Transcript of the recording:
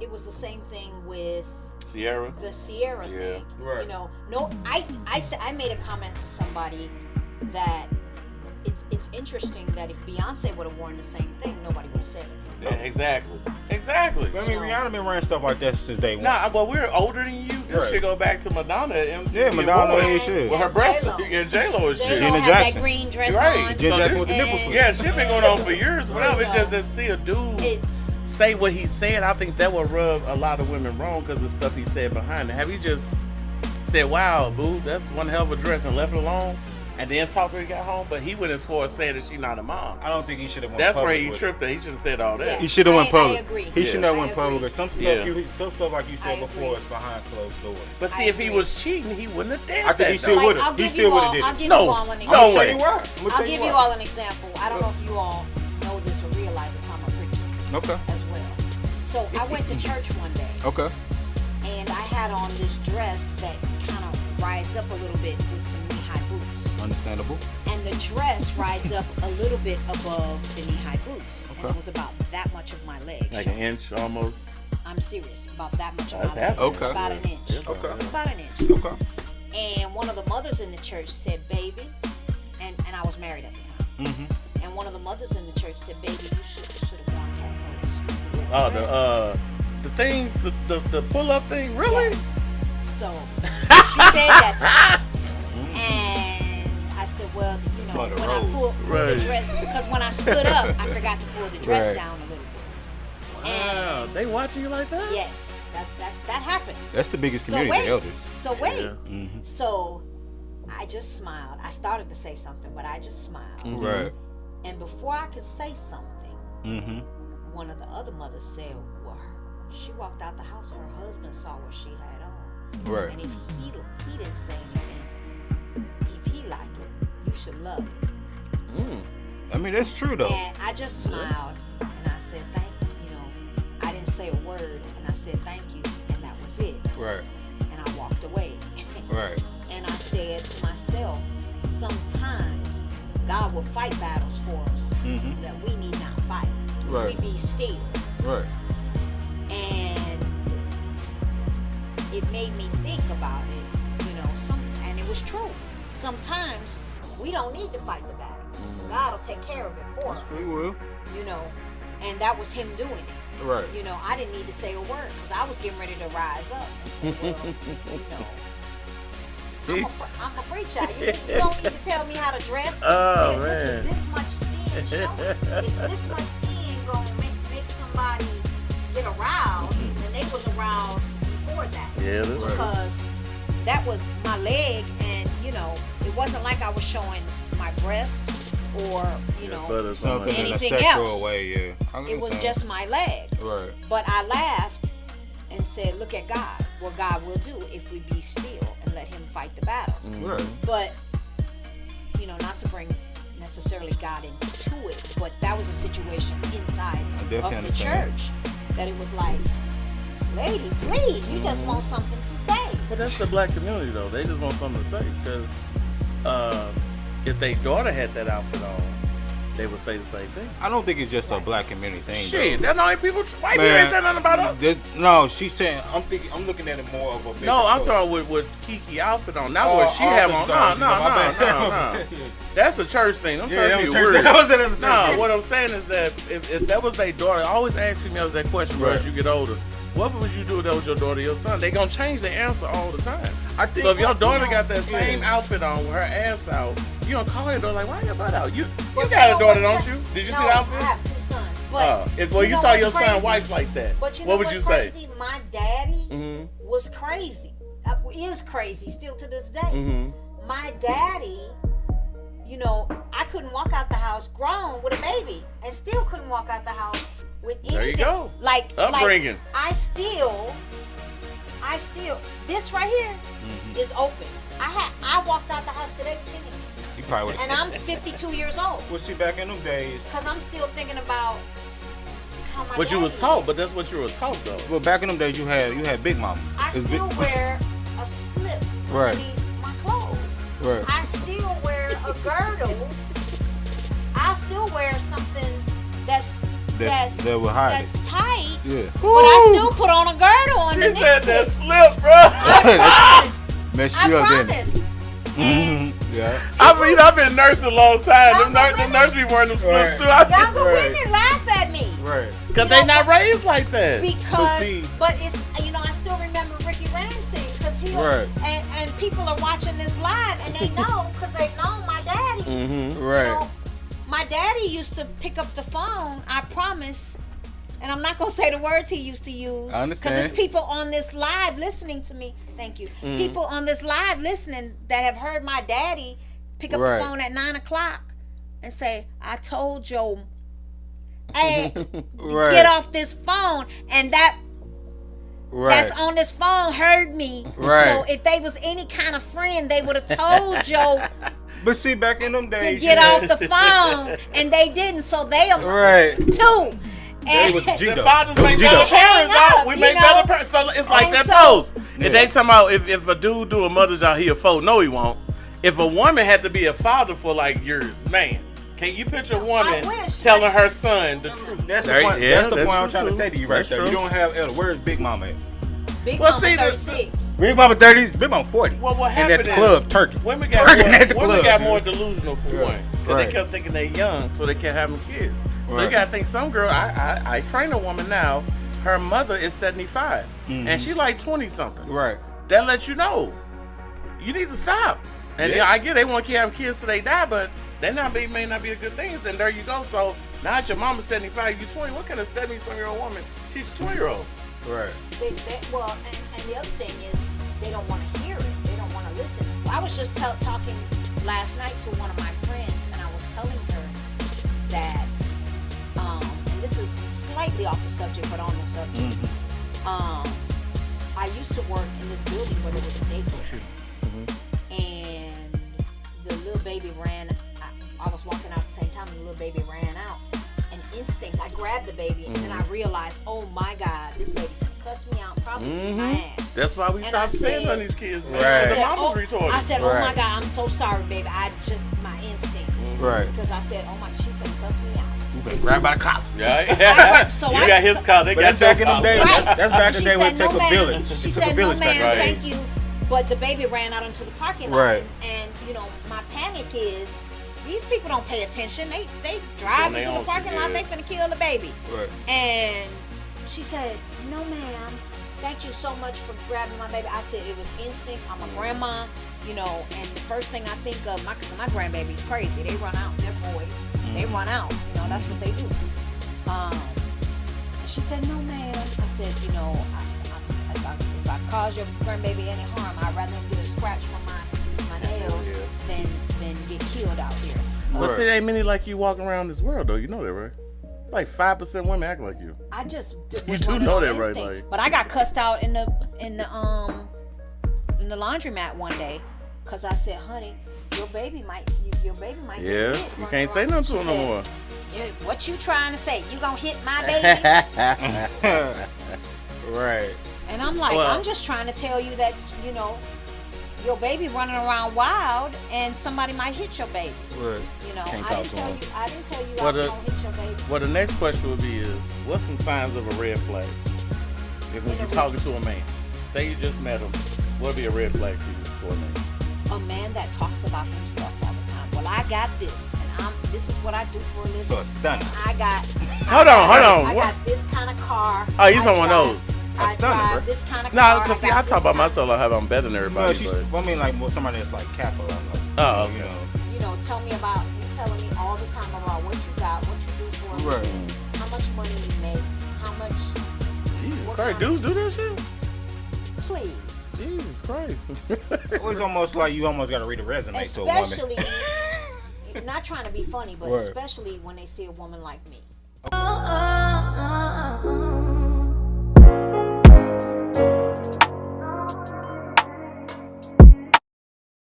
it was the same thing with Sierra. the Sierra thing. Right. You know, no, I made a comment to somebody that it's interesting that if Beyonce would have worn the same thing, nobody would have said it. Yeah, exactly. I mean, Rihanna been wearing stuff like that since day one. Nah, but we're older than you. This Right. shit go back to Madonna at MTV. Yeah, Madonna Awards. and shit. With her breasts J-Lo. and J-Lo and shit. J-Lo Janet had Jackson. that green dress Right. on. Janet Jackson with the And- nipples. Yeah, shit been going on for years. Whatever. It know. just to see a dude It's say what he said, I think that would rub a lot of women wrong because of the stuff he said behind it. Have you just said, wow, boo, that's one hell of a dress and left it alone? And then talked when he got home, but he went as far as saying that she's not a mom. I don't think he should have went That's where public he with tripped at. He should have said all that. Yeah. He should have went I public. agree. He should have I went agree. public. Some stuff, Yeah. some stuff like you said I before, agree. is behind closed doors. But see, I if he agree. was cheating, he wouldn't have did I think that. he still though. would have. I'll He give still you would all- have did I'll it. give No. you all an No example. I'll tell way. you why. I'm gonna I'll tell give you you why. all an example. I don't know if you all know this or realize this. I'm a preacher Okay. as well. So I went to church one day, Okay. and I had on this dress that kind of rides up a little bit with some knee-high boots. Understandable. And the dress rides up a little bit above the knee-high boots. And Okay. it was about that much of my leg. Like an inch almost. I'm serious. About that much of That's my leg. half an inch. Okay. About an inch. Okay. About an inch. Okay. And one of the mothers in the church said, baby, and I was married at the time. Mm-hmm. And one of the mothers in the church said, baby, you should have worn tails. Oh, the things, the pull-up thing, really? Yes. So she said that to me. And I said, well, you know, like a when I rose. pulled Right. the dress, because when I stood up, I forgot to pull the dress Right. down a little bit. Wow, they watching you like that? Yes, that happens. That's the biggest So community, wait, the elders. So wait. Yeah. So I just smiled. I started to say something, but I just smiled. Right. And before I could say something, Mm-hmm. one of the other mothers said, well, she walked out the house, her husband saw what she had on. Right. And if he didn't say anything, if he liked it, you should love it. I mean, that's true though. And I just smiled and I said, I didn't say a word, and I said thank you, and that was it. Right. And I walked away. Right. And I said to myself, sometimes God will fight battles for us that we need not fight. If Right. we be still. Right. And it made me think about it, and it was true. Sometimes we don't need to fight the battle. God will take care of it for us. We will. And that was him doing it. Right. I didn't need to say a word because I was getting ready to rise up. I said, well, I'm a preacher. You don't need to tell me how to dress. Oh, If this man. was this much skin showing, if this much skin gonna make somebody get aroused, and they was aroused before that. Yeah, that's right. Because that was my leg, and it wasn't like I was showing my breast or But it's Something in a anything sexual else. way, yeah. it was just my leg. Right. But I laughed and said, look at God, what God will do if we be still and let him fight the battle. Right. But, not to bring necessarily God into it, but that was a situation inside definitely of the understand. church that it was like, lady, please, you just want something to say. But that's the black community, though. They just want something to say. Because if their daughter had that outfit on, they would say the same thing. I don't think it's just a black community thing. Shit, though. that's not people. White people ain't saying nothing about us. No, she's saying. I'm looking at it more of a. bigger No, I'm story. talking with Kiki outfit on, not Oh, what she have oh, on. my No. bad. That's a church thing. I'm Yeah, trying to that be was weird. church. That was it as a church No, thing. what I'm saying is that if that was their daughter, I always ask females that question, bro, as you get older. What would you do if that was your daughter or your son? They gonna change their answer all the time. I think So if your what- daughter got that yeah. same outfit on with her ass out, you gonna call your daughter like, why your butt out? You But got know a daughter, what's don't you? Did you no, see the outfit? I have two sons. But Well, you saw what's your son crazy? wife like that. But What would what's you say? crazy? My daddy Mhm. was crazy. Is crazy still to this day. Mhm. My daddy, I couldn't walk out the house grown with a baby, and still couldn't walk out the house with anything. There you go. Like Upbringing. I still. This right here is open. I walked out the house today thinking, You probably would and I'm 52 years old. Well, see, back in them days. Because I'm still thinking about how my But you was daddy taught, is. but that's what you were taught though. Well, back in them days, you had Big Mama. I It's still big- wear a slip Right. underneath my clothes. Right. I still wear a girdle. I still wear something that will hide it. tight Yeah. But I still put on a girdle on the She said that neck. slip, bro. I promise. Mess I you up, didn't it? promise. Yeah. I've been nursing a long time. Them Younger nurses be wearing them slips Right. too. I Younger Right. women laugh at me. Right. Because You they know, not raised like that. Because, see- but it's, I still remember Ricky Ramsey because he Right. and people are watching this live and they know because they know my daddy. Mm-hmm. Right. You know, my daddy used to pick up the phone, I promise, and I'm not gonna say the words he used to use. I understand. Because there's people on this live listening to me. Thank you. People on this live listening that have heard my daddy pick up Right. the phone at 9:00 and say, "I told Joe, hey, Right. get off this phone," and that Right. that's on this phone heard me. Right. So if they was any kind of friend, they would have told Joe But see, back in them to days, get you off had- the phone, and they didn't. So they are Right. too. They was And G- The Gito. fathers make Gito. better parents, Hang though. up, We you make know? better parents. So it's like And that so- post. Yeah. If they talking about if a dude do a mother's job, he a fold. No, he won't. If a woman had to be a father for like years, man, can you picture a woman wish. telling her son the truth? That's There- the point. yeah, that's the point I'm true, trying to too. say to you right That's there. true. You don't have Elder. Where's Big Mama at? Big Well, Mama see, the- 36. Big Mama 30. Big Mama 40. Well, what and happened at the is club, turkey. Women got Turkey at the more, women club, got dude. more delusional for Yeah. one, because Right. they kept thinking they young, so they kept having kids. So you Right. gotta think some girl. I train a woman now. Her mother is 75, and she like 20 something. Right. That lets you know you need to stop. And Yeah. yeah, I get they want to keep having kids till they die, but that may not be a good thing. Then there you go. So now that your mama's 75, you 20. What can a 70-some-year-old woman teach a 20-year-old? Right. Well, and the other thing is they don't want to hear it. They don't want to listen. I was just talking last night to one of my friends, and I was telling her that, and this is slightly off the subject, but on the subject. I used to work in this building where there was a daycare, and the little baby ran. I was walking out at the same time, and the little baby ran out. An instinct, I grabbed the baby, and then I realized, oh my God, this lady's gonna cuss me out, probably beat my ass. That's why we And stopped I saying said- on these kids, man. Right. The I said, mama's retarded. I said, oh my Right. God, I'm so sorry, baby. My instinct. Right. Because I said, oh my, she finna cuss me out. You finna grab by the collar. Yeah. So you I- got his car. They But got that's back your in them car. days. Right. That's back in She the day when it said, took "No, a ma'am." village. She It took said, a village no, back ma'am, then. Right. thank you. But the baby ran out into the parking lot. Right. And, my panic is, these people don't pay attention. They drive Doing their into the own parking shit, lot, yeah. they finna kill the baby. Right. And she said, no, ma'am. Thank you so much for grabbing my baby. I said, it was instinct. I'm a grandma, and the first thing I think of, because my grandbaby's crazy. They run out, they're boys. They run out, that's what they do. And she said, no, ma'am. I said, if I cause your grandbaby any harm, I'd rather him get a scratch from my nails than get killed out here. But Right. see, ain't many like you walking around this world, though. You know that, right? Like 5% women act like you. I just You was do running know on that, right, instinct. like- But I got cussed out in the laundromat one day because I said, honey, your baby might Yeah, get hit you running can't say around." nothing She to her no said, more. "Yeah, what you trying to say? You gonna hit my baby?" Right. And I'm like, Well- I'm just trying to tell you that, your baby running around wild and somebody might hit your baby. Right. I Can't talk didn't to tell him. you I Well, was gonna hit your baby. Well, the next question would be is, what's some signs of a red flag? If when you're talking to a man, say you just met him, what would be a red flag to you for a man? A man that talks about himself all the time. Well, I got this, and this is what I do for a living. So a stunner. I got. Hold on. I What? got this kind of car. Oh, you I someone drive- knows. A I stunner, drive bro. this kind of No, car. because see, got I this talk about kind- myself like how I'm better than No, everybody. she's. but, I mean, like somebody that's like Kappa. Oh, okay. Tell me about you telling me all the time about what you got, what you do for a Right. living, how much money you make, how much. Jesus What Christ, kind of- dudes do that shit? Please. Jesus Christ. It's almost like you almost got to read a resume to a woman. Especially, not trying to be funny, but Right. especially when they see a woman like me. Oh, oh.